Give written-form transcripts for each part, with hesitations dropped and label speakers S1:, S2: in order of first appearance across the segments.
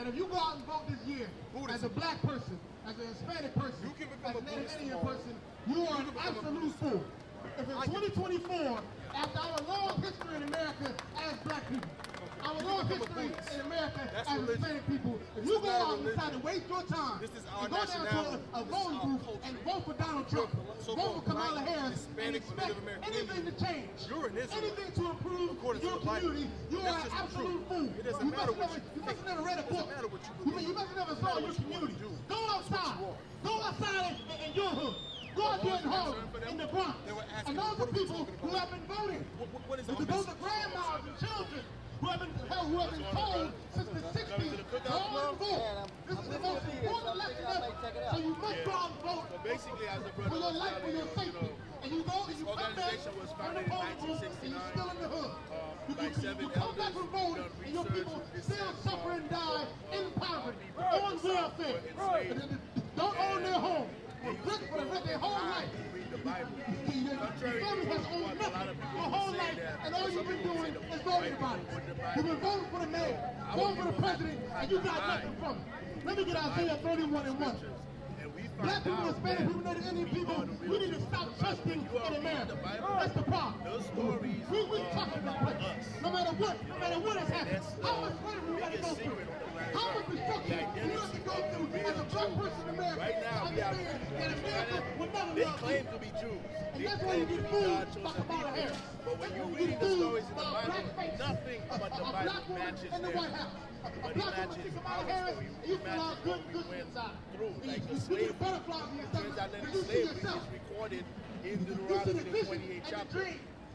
S1: that if you go out and vote this year as a black person, as a Hispanic person, as a Native Indian person, you are an absolute fool. If in 2024, after our long history in America as black people, our long history in America as Hispanic people, if you go out and decide to waste your time and go down to a voting booth and vote for Donald Trump, vote for Kamala Harris, and expect anything to change, anything to improve your community, you are an absolute fool. You must have never read a book. You must have never saw your community. Go outside. Go outside in your hood. Go out there in Harlem, in the Bronx. And those are people who have been voting. Those are grandmas and children who have been told since the 60s, go and vote. This is the most important election ever. So you must go out and vote for your life, for your safety. And you go and you come back from the polling booth and you're still in the hood. You come back from voting and your people still suffer and die in poverty, on welfare. Don't own their home. For their whole life.
S2: The Bible.
S1: Your family has owned nothing your whole life, and all you've been doing is voting about it. You've been voting for the mayor, voting for the president, and you got nothing from it. Let me get Isaiah 31:1. Black people, Hispanic people, Native Indian people, we need to stop trusting in America. That's the problem. We talking about us. No matter what has happened. How much slavery we got to go through? How much destruction we have to go through as a black person in America?
S2: Right now, we have
S1: that America will never
S2: they
S1: love
S2: claim
S1: people.
S2: to be Jews.
S1: And that's why you get fooled by Kamala Harris.
S2: But when you read the stories in the Bible, nothing about the Bible matches
S1: in the White House.
S2: But he matches our story. He matches what we went through. Like the slavery. Turns out that the slavery is recorded in Deuteronomy the 28th chapter.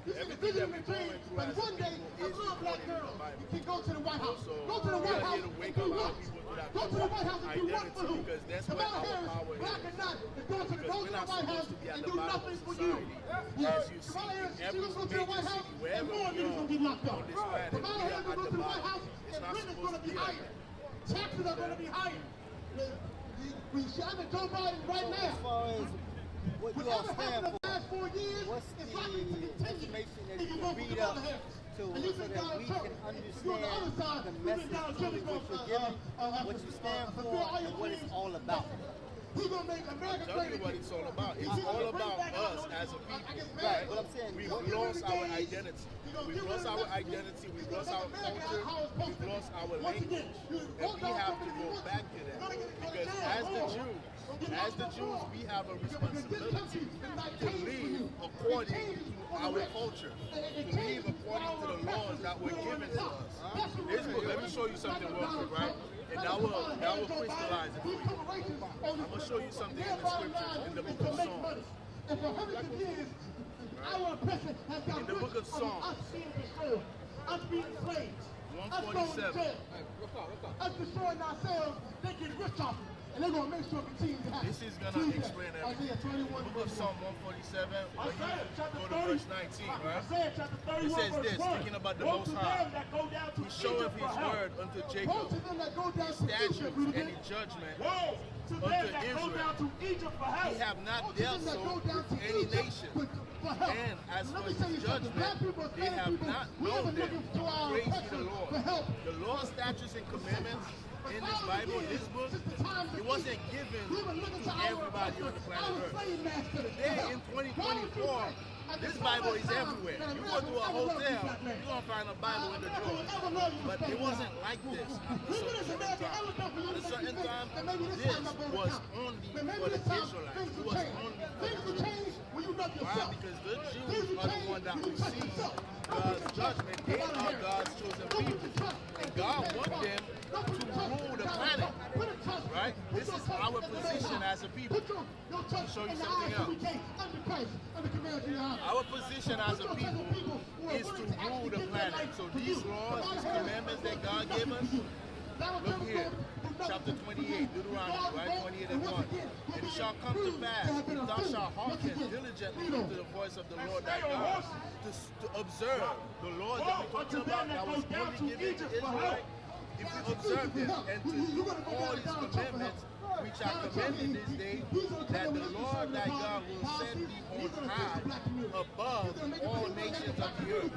S2: Everything that we're going through as
S1: one day, a little black girl can go to the White House. Go to the White House and do what? Go to the White House and do what for who? Kamala Harris, black or not, is going to go to the White House and do nothing for you.
S2: As you see, every
S1: she's going to the White House, and more niggas going to be locked up. Kamala Harris will go to the White House, and rent is going to be higher. Taxes are going to be higher. We shot at Joe Biden right now.
S3: As far as what you all stand for, what's the information that you can read up to so that we can understand the message of what you're giving, what you stand for, and what it's all about?
S1: He's gonna make America
S2: Tell you what it's all about. It's all about us as a people.
S3: Right, what I'm saying,
S2: we've lost our identity. We've lost our identity. We've lost our culture. We've lost our language. And we have to go back to that. Because as the Jews, we have a responsibility to live according to our culture, to live according to the laws that were given to us. Let me show you something real quick, right? And that will crystallize it for you. I'm going to show you something in the scriptures, in the book of Psalms.
S1: And for hundreds of years, our oppression has got
S2: In the book of Psalms,
S1: us being destroyed, us being slaves, us going to jail, us destroying ourselves, they get rich off it. And they're going to make sure it continues to happen.
S2: This is going to explain everything. The book of Psalm 147, when you go to verse 19, right? It says this, speaking about the Most High. He showeth his word unto Jacob, his statutes and his judgment unto Israel. He have not dealt so with any nation. And as for his judgment, they have not known them. Praise ye the Lord. The Lord's statutes and commandments in this Bible, this book, it wasn't given to everybody on the planet Earth. Today in 2024, this Bible is everywhere. You go to a hotel, you're going to find a Bible in the drawer. But it wasn't like this at a certain time. This was only for the Israelites. It was only for the Jews. Why? Because the Jews are the ones that receive God's judgment. They are God's chosen people. And God wants them to rule the planet. Right? This is our position as a people. I'll show you something else. Our position as a people is to rule the planet. So these laws, these commandments that God gave us, look here, chapter 28, Deuteronomy, right? 28 and 1. And it shall come to pass, if thou shalt hearken diligently to the voice of the Lord thy God, to observe the laws that we're talking about that was only given to Israel. If we observe them and to do all these commandments, which are commanded this day, that the Lord thy God will set thee on high above all nations of the earth.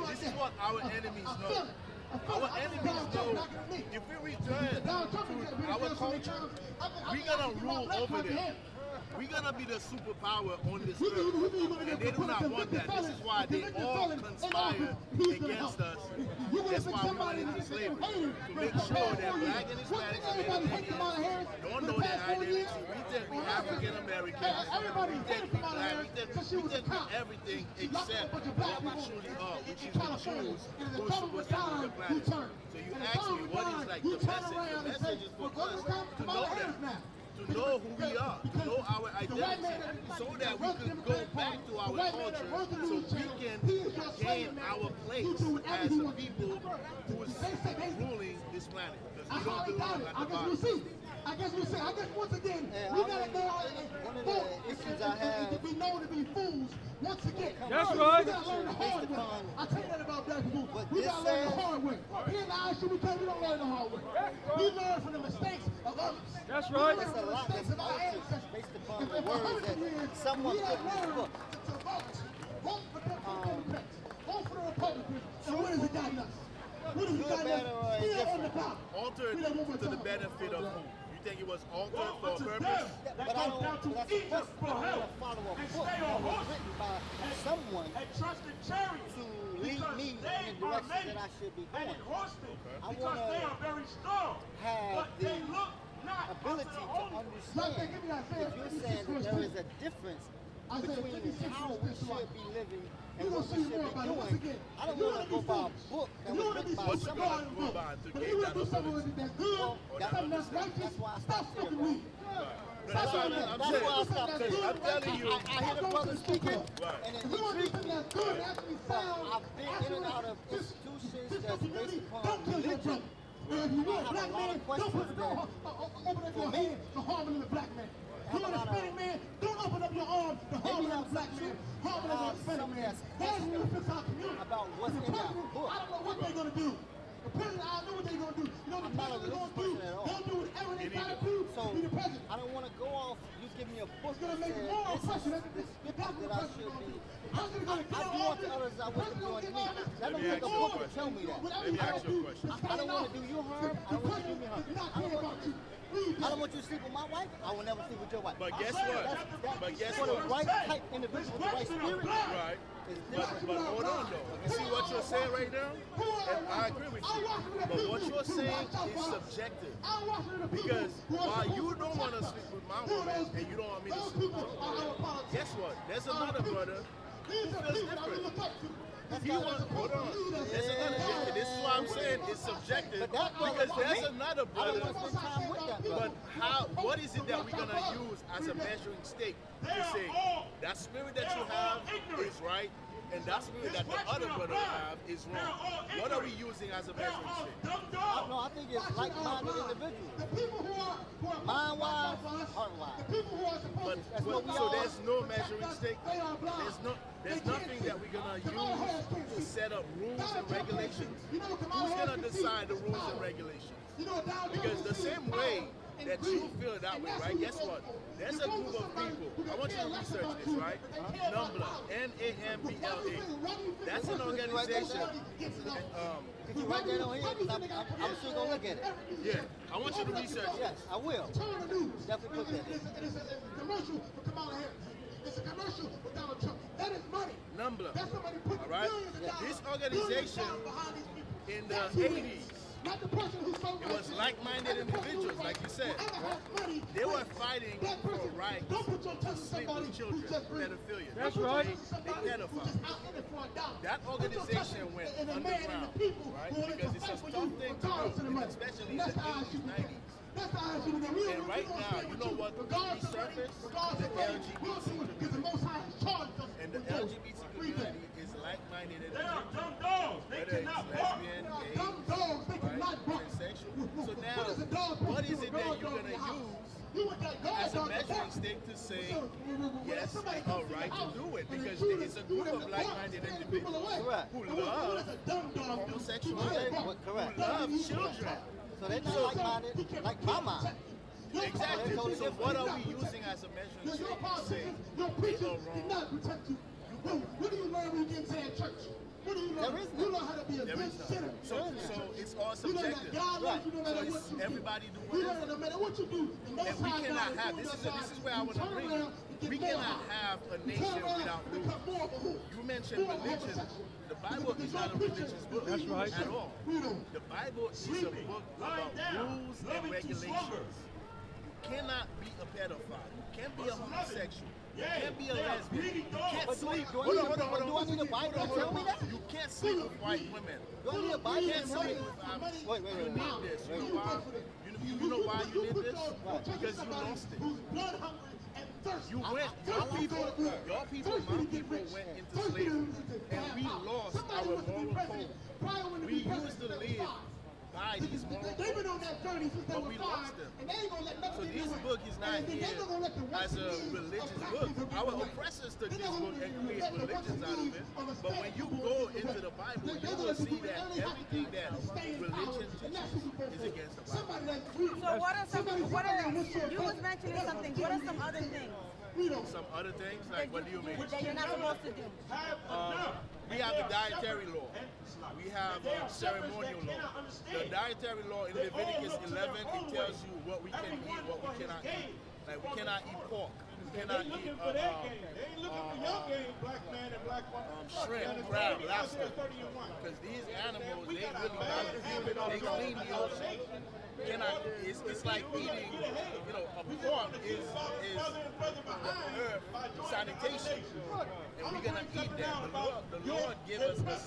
S2: This is what our enemies know. Our enemies know if we return to our culture, we're gonna rule over them. We're gonna be the superpower on this earth, and they do not want that. This is why they all conspire against us. That's why we went into slavery, to make sure that black and Hispanics and Native Indians don't know their identity. We think we African Americans, we think we black, we think we everything except what we truly are, which is the Jews who are supposed to rule the planet. So you ask me, what is like the message? The message is for us to know that. To know who we are, to know our identity, so that we can go back to our culture, so we can gain our place as a people who's ruling this planet. Because we don't belong at the bottom.
S1: I guess once again, we gotta go out and vote.
S3: Issues I have.
S1: To be known to be fools. Once again,
S4: that's right.
S1: We gotta learn the hard way. I tell you that about black people. We gotta learn the hard way. Here in the I.S.U.P.K, we don't learn the hard way. We learn from the mistakes of others.
S4: That's right.
S3: There's a lot that's altered based upon the words that someone put in this book.
S1: Vote for the Democrats. Vote for the Republicans. So what has it gotten us? What has it gotten us? Still on the top.
S2: Altered to the benefit of who? You think it was altered for a purpose?
S3: But I don't, that's a question. I want to follow a book that was written by someone to lead me in the direction that I should be going. I want to have the ability to understand if you're saying that there is a difference between how we should be living and what we should be doing. I don't want to go by a book that was written by someone.
S2: Go by to gain that ability.
S3: That's why I stopped here.
S2: That's why I'm saying. I'm telling you.
S3: I hear the brother speaking, and it intrigues me. I've been in and out of institutions that's based upon religion.
S1: If you want a
S3: I have
S1: black
S3: a lot
S1: man,
S3: of questions
S1: don't open up your hand to harming the black man. If you want a Hispanic man, don't open up your arms to harming the black man. Harming the Hispanic man. That's when we fix our community.
S3: About what's in that book.
S1: I don't know what they're going to do. The president, I know what they're going to do. You know what the president's going to do? They'll do whatever they try to do to be the president.
S3: I don't want to go off. You give me a book
S1: It's going to make
S3: that
S1: it more
S3: says
S1: oppression.
S3: this is the scripture that I should be.
S1: How's it going to
S3: I do unto others I want them doing to me. That don't take a book to tell me that.
S2: Let me ask you a question.
S3: I don't want to do you harm. I don't want you to do me harm. I don't want you to sleep with my wife. I will never sleep with your wife.
S2: But guess what? But guess
S3: For the
S2: what?
S3: right type individual with the right spirit.
S2: Right. But hold on though. You see what you're saying right now? And I agree with you. But what you're saying is subjective. Because while you don't want to sleep with my woman and you don't want me to sleep with your woman, guess what? There's another brother who feels different. He wants, hold on. There's another. This is why I'm saying it's subjective. Because there's another brother. But what is it that we're gonna use as a measuring stick to say that spirit that you have is right, and that spirit that the other brother have is wrong? What are we using as a measuring stick?
S3: No, I think it's like-minded individuals. Mind-wise, heart-wise.
S2: But so there's no measuring stick. There's nothing that we're gonna use to set up rules and regulations. Who's gonna decide the rules and regulations? Because the same way that you feel that way, right? Guess what? There's a group of people. I want you to research this, right? NAMBLA, N-A-M-B-L-A. That's an organization.
S3: Can you write that on here? I'm sure going to look at it.
S2: Yeah, I want you to research it.
S3: Yes, I will. Definitely put that in.
S1: It's a commercial for Kamala Harris. It's a commercial for Donald Trump. That is money.
S2: NAMBLA.
S1: That's somebody put
S2: All right?
S1: billions of dollars.
S2: This organization
S1: behind these people.
S2: in the 80s,
S1: not the person who sold
S2: it was like-minded individuals, like you said. They were fighting for a right to sleep with children, pedophilia.
S4: That's right.
S2: They pedophile. That organization went underground, right? Because it's a tough thing to do, especially in the 80s, 90s. And right now, you know what resurfaced? The LGBT community. And the LGBT community is like-minded individuals. Whether it's lesbian, gay, right, transsexual. So now, what is it that you're going to use as a measuring stick to say, yes, I have a right to do it? Because it's a group of like-minded individuals who love homosexuality, who love children.
S3: So they're not like-minded, like my mind.
S2: Exactly. So what are we using as a measuring stick to say they are wrong?
S1: What do you learn when you get into that church? What do you learn?
S3: There is
S1: You
S3: none.
S1: learn how to be a
S2: There
S1: good
S2: is none.
S1: sinner.
S2: So it's all
S1: You learn that
S2: subjective.
S1: God loves you no matter
S2: So
S1: what
S2: it's
S1: you do.
S2: everybody do
S1: You learn
S2: whatever.
S1: no matter what you do. The Most
S2: And we
S1: High
S2: cannot
S1: God
S2: have
S1: is
S2: this.
S1: doing
S2: This
S1: that
S2: is where I
S1: side.
S2: want
S1: You
S2: to
S1: turn
S2: bring
S1: around
S2: you.
S1: and get
S2: We
S1: more
S2: cannot
S1: high.
S2: have a
S1: You turn
S2: nation
S1: around
S2: without
S1: and
S2: rules.
S1: become more of a whore.
S2: You mentioned
S1: More
S2: religion.
S1: homosexual.
S2: The Bible is not a religious book.
S4: That's right.
S2: At all.
S1: Freedom.
S2: The Bible is a book about rules and regulations. You cannot be a pedophile. You can't be a homosexual. You can't be a lesbian. You can't
S3: But
S2: sleep.
S3: do I need a Bible to tell me that?
S2: You can't sleep with white women.
S3: Do I need a
S2: You
S3: Bible
S2: can't
S3: to tell me
S2: sleep
S3: that?
S2: with
S3: Wait.
S2: You need this. You know why? You know why you did this? Because you lost it. You went, your people, my people went into slavery, and we lost our moral code. We used to live by these moral
S1: They've been on
S2: codes,
S1: that journey since they
S2: but
S1: were
S2: we
S1: 5,
S2: lost them.
S1: and they ain't gonna let
S2: So
S1: nothing
S2: this
S1: get away.
S2: book is not
S1: And then
S2: here
S1: they not gonna let the
S2: as a
S1: Western
S2: religious
S1: of
S2: book.
S1: black
S2: Our
S1: people
S2: oppressors took
S1: They're
S2: this
S1: not
S2: book
S1: gonna
S2: and
S1: let
S2: created
S1: the
S2: religions out of it. But when you go into the Bible, you will see that everything that religion teaches is against the Bible.
S5: So what are you was mentioning something. What are some other things
S2: Some other things, like what do you mean?
S5: that you're not supposed to do?
S2: We have the dietary law. We have ceremonial law. The dietary law in Leviticus 11, it tells you what we can eat, what we cannot eat. Like we cannot eat pork. We cannot eat shrimp, crab, lobster. Because these animals, they really not they clean the ocean. It's like eating, a pork is earth sanitation. And we're gonna eat that. The Lord gave us this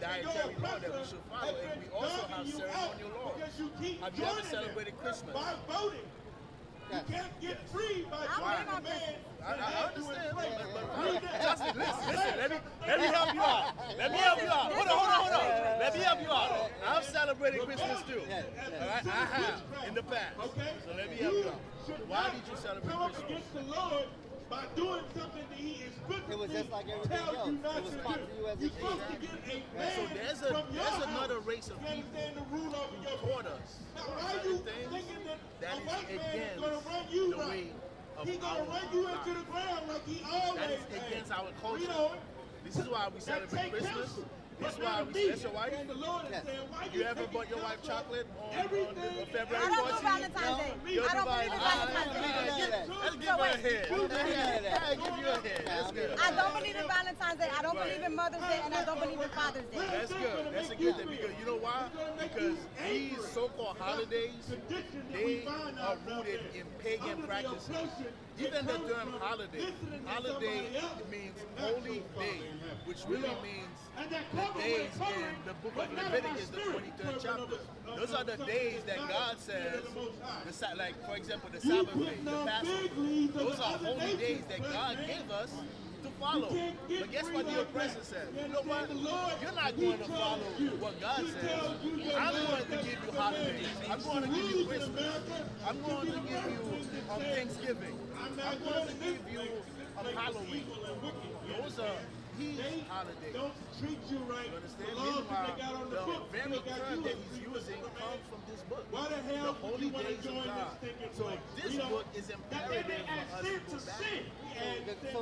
S2: dietary law that we should follow. And we also have ceremonial laws. Have you ever celebrated Christmas?
S3: Yes.
S1: Can't get free by
S5: I'm
S1: trying to
S2: I understand, but Justin, listen, let me help you out. Let me help you out. Hold on. Let me help you out. I've celebrated Christmas too. All right, I have in the past. So let me help you out. Why did you celebrate
S1: come up
S2: Christmas?
S1: against the Lord by doing something that He is good
S3: It was just like everything
S1: tells
S3: else.
S1: you not
S3: It was
S1: to
S3: taught
S1: do.
S3: to you as a
S1: You're supposed to
S3: kid.
S1: get a
S2: So
S1: man
S2: there's
S1: from your
S2: another
S1: house
S2: race of
S1: to
S2: people
S1: understand the rule over your
S2: who taught us
S1: Now, why are you
S2: certain things
S1: thinking that
S2: that
S1: a
S2: is
S1: white man is
S2: against
S1: going to run you
S2: the
S1: right?
S2: way of
S1: He's going to
S2: our
S1: run you into
S2: life.
S1: the ground like he
S2: That
S1: always
S2: is against our
S1: You
S2: culture.
S1: know,
S2: This is why we celebrate Christmas. This is why that's your wife.
S1: and the Lord is
S3: Yes.
S1: saying, why
S2: You ever bought your wife chocolate on
S1: Everything-
S2: February
S5: I don't do
S2: 14th?
S5: Valentine's Day.
S2: You
S5: I don't
S2: buy-
S5: believe in
S2: Ah,
S5: Valentine's Day.
S2: Let's give her a head. I'll give you a head. That's good.
S5: I don't believe in Valentine's Day. I don't believe in Mother's Day, and I don't believe in Father's Day.
S2: That's good. That's a good thing because you know why? Because these so-called holidays, they are rooted in pagan practices. Even the term holiday means holy day, which really means the days in the book of Leviticus, the 23rd chapter. Those are the days that God says, like for example, the Sabbath day, the Passover. Those are holy days that God gave us to follow. But guess what the oppressor said? You know what? You're not going to follow what God says. I'm going to give you holidays. I'm going to give you Christmas. I'm going to give you Thanksgiving. I'm going to give you Halloween. Those are His holidays.
S1: Don't treat you right.
S2: You understand?
S1: The laws that
S2: Meanwhile,
S1: they got on the
S2: the
S1: book,
S2: very
S1: they got
S2: term
S1: you
S2: that
S1: a
S2: he's
S1: free
S2: using
S1: will.
S2: comes from this book.
S1: Why the hell
S2: The
S1: would
S2: holy
S1: you want to
S2: days of
S1: join
S2: God.
S1: this thinking
S2: So
S1: place?
S2: this
S1: You know,
S2: book is
S1: that
S2: imperative
S1: they
S2: for us to
S1: sin
S2: go
S1: to
S2: back.
S1: sin.
S3: So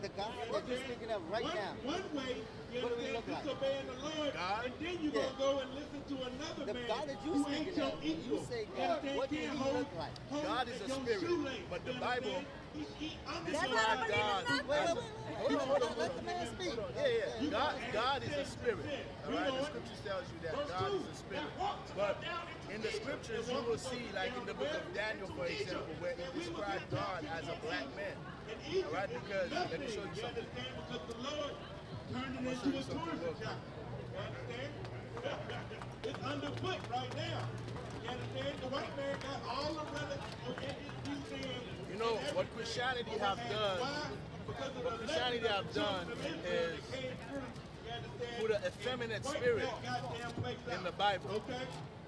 S3: the God that you're speaking of right now,
S1: One way is
S3: What do we look like?
S1: disobeying the Lord,
S2: God?
S1: and then you're going to go and listen to another
S3: the
S1: man
S3: God that you
S1: who ain't
S3: speaking
S1: your
S3: of,
S1: equal.
S3: you say God, what do he look like?
S2: God is a spirit, but the Bible, this is
S5: That's
S2: why
S5: why I don't believe
S2: God.
S5: in nothing.
S2: Hold on.
S3: Let the man speak.
S2: God is a spirit. All right, the scriptures tells you that God is a spirit. But in the scriptures, you will see, like in the book of Daniel, for example, where it describes God as a black man. All right, because let me show you something.
S1: Because the Lord turned it into a tourism job. You understand? It's underfoot right now. You understand? The white man got all the relics of he's saying.
S2: You know what Christianity have done? What Christianity have done is put an effeminate spirit in the Bible.
S1: Okay?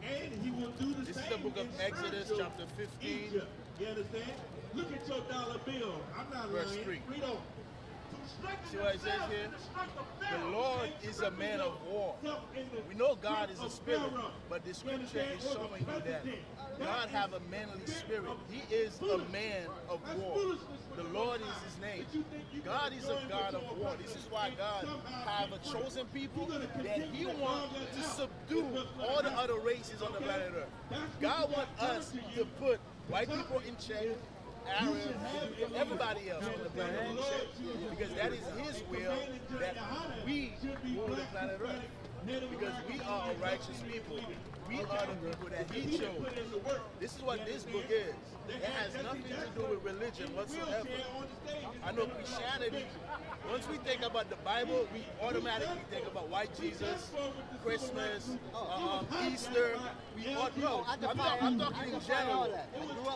S1: And he will do the
S2: This is
S1: same
S2: the book of
S1: in
S2: Exodus,
S1: spiritual
S2: chapter 15.
S1: Egypt. You understand? Look at your dollar bill. I'm not
S2: Verse
S1: lying.
S2: 3.
S1: Read on.
S2: See what it says here? The Lord is a man of war. We know God is a spirit, but the scripture is showing you that God have a manly spirit. He is a man of war. The Lord is his name. God is a God of war. This is why God have a chosen people that he wants to subdue all the other races on the planet Earth. God wants us to put white people in check, Arabs, everybody else on the planet in check, because that is his will that we rule the planet Earth. Because we are a righteous people. We are the people that he chose. This is what this book is. It has nothing to do with religion whatsoever. I know Christianity, once we think about the Bible, we automatically think about white Jesus, Christmas, Easter. I'm talking in general.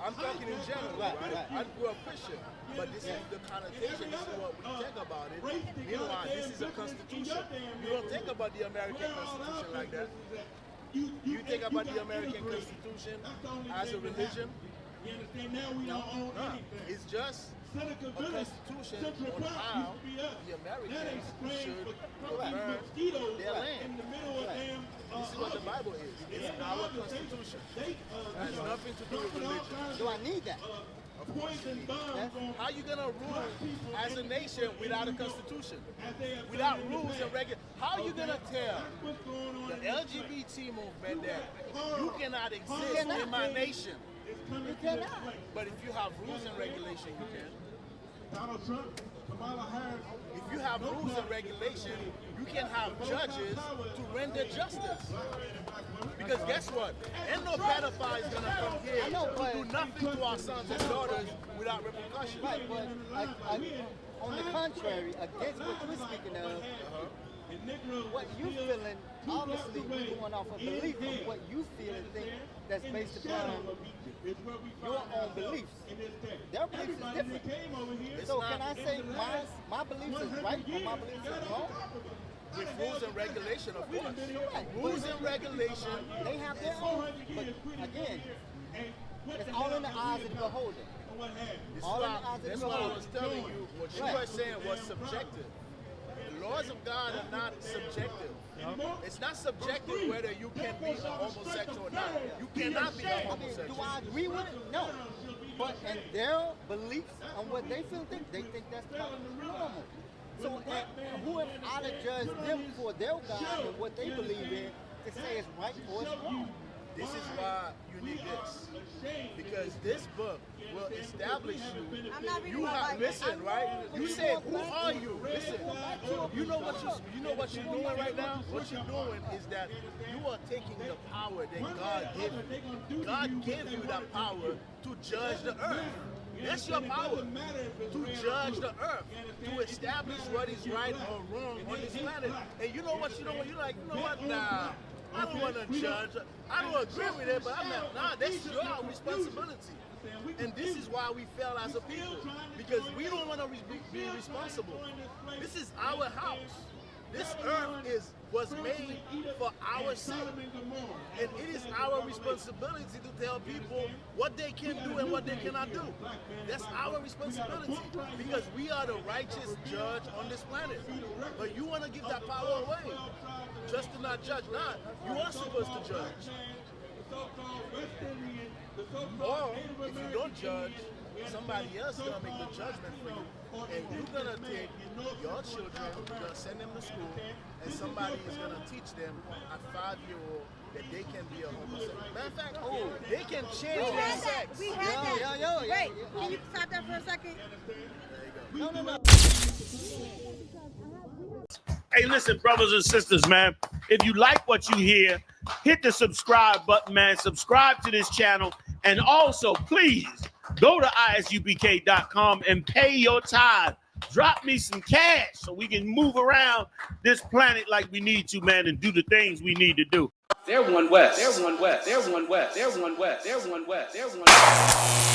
S2: I'm talking in general, right? I grew up Christian. But this is the connotation, this is what we think about it. Meanwhile, this is a constitution. You don't think about the American Constitution like that. You think about the American Constitution as a religion? No. It's just a constitution on how the Americans should govern their land. This is what the Bible is. It's our constitution. It has nothing to do with religion.
S3: Do I need that?
S2: Of course you need. How are you going to rule as a nation without a constitution? Without rules and regulations? How are you going to tell the LGBT movement that you cannot exist in my nation?
S3: You cannot.
S2: But if you have rules and regulations, you can.
S1: Donald Trump, Kamala Harris.
S2: If you have rules and regulations, you can have judges to render justice. Because guess what? Ain't no pedophile is going to come here to do nothing to our sons and daughters without repercussions.
S3: Right, but on the contrary, against what you're speaking of, what you feeling, obviously you're going off of belief of what you feel and think that's based upon your own beliefs. Their beliefs is different. So can I say my beliefs is right or my beliefs is wrong?
S2: With rules and regulation, of course. Rules and regulation.
S3: They have their own, but again, it's all in the eyes of the beholder.
S2: That's why I was telling you, what you were saying was subjective. The laws of God are not subjective. It's not subjective whether you can be a homosexual or not. You cannot be a homosexual.
S3: Do I agree with it? No. But in their beliefs on what they feel, they think that's normal. So who am I to judge them for their God and what they believe in to say it's right or it's wrong?
S2: This is why you need this. Because this book will establish you. You have, listen, right? You said, who are you? Listen, you know what you're doing right now? What you're doing is that you are taking the power that God gave you. God gave you that power to judge the earth. That's your power, to judge the earth, to establish what is right or wrong on this planet. And you know what you don't want? You're like, you know what? Nah, I don't want to judge. I don't agree with it, but I'm not. Nah, that's your responsibility. And this is why we fail as a people, because we don't want to be responsible. This is our house. This earth was made for our sake. And it is our responsibility to tell people what they can do and what they cannot do. That's our responsibility, because we are the righteous judge on this planet. But you want to give that power away just to not judge. Not. You are supposed to judge. Or if you don't judge, somebody else is going to make the judgment for you. And you're going to take your children, you're going to send them to school, and somebody is going to teach them at 5-year-old that they can be a homosexual. Matter of fact, they can change their sex.
S5: We had that. Wait, can you stop that for a second?
S2: There you go.
S3: No.
S4: Hey, listen, brothers and sisters, man. If you like what you hear, hit the subscribe button, man. Subscribe to this channel. And also, please, go to ISUPK.com and pay your tithe. Drop me some cash so we can move around this planet like we need to, man, and do the things we need to do. They're one west. They're one west. They're one west. They're one west. They're one west. They're one west.